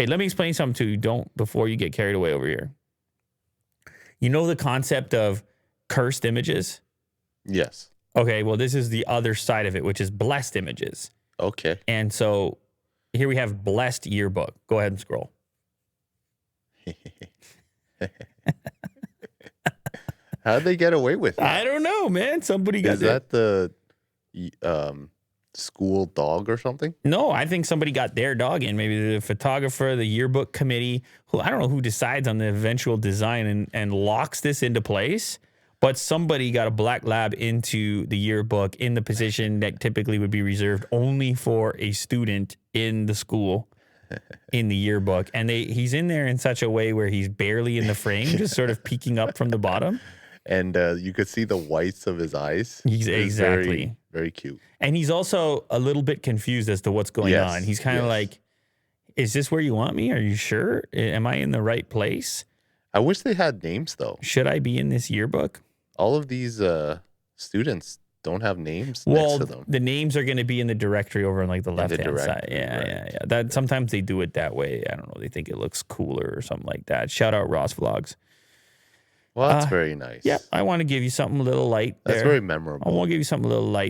Hey, let me explain something to you. Before you get carried away over here. You know the concept of cursed images? Yes. Okay, well, this is the other side of it, which is blessed images. Okay. And so here we have blessed yearbook. Go ahead and scroll. How'd they get away with it? I don't know, man. Somebody got Is that the school dog or something? No, I think somebody got their dog in. Maybe the photographer, the yearbook committee, who I don't know who decides on the eventual design and locks this into place. But somebody got a black lab into the yearbook in the position that typically would be reserved only for a student in the school in the yearbook. And he's in there in such a way where he's barely in the frame, just sort of peeking up from the bottom. And you could see the whites of his eyes. He's exactly. Very, very cute. And he's also a little bit confused as to what's going on. He's kind of like, is this where you want me? Are you sure? Am I in the right place? I wish they had names, though. Should I be in this yearbook? All of these students don't have names next to them. The names are going to be in the directory over on like the left-hand side. Yeah. That sometimes they do it that way. I don't know. They think it looks cooler or something like that. Shout out Ross Vlogs. Well, that's very nice. Yeah, I want to give you something a little light there. That's very memorable. I want to give you something a little light.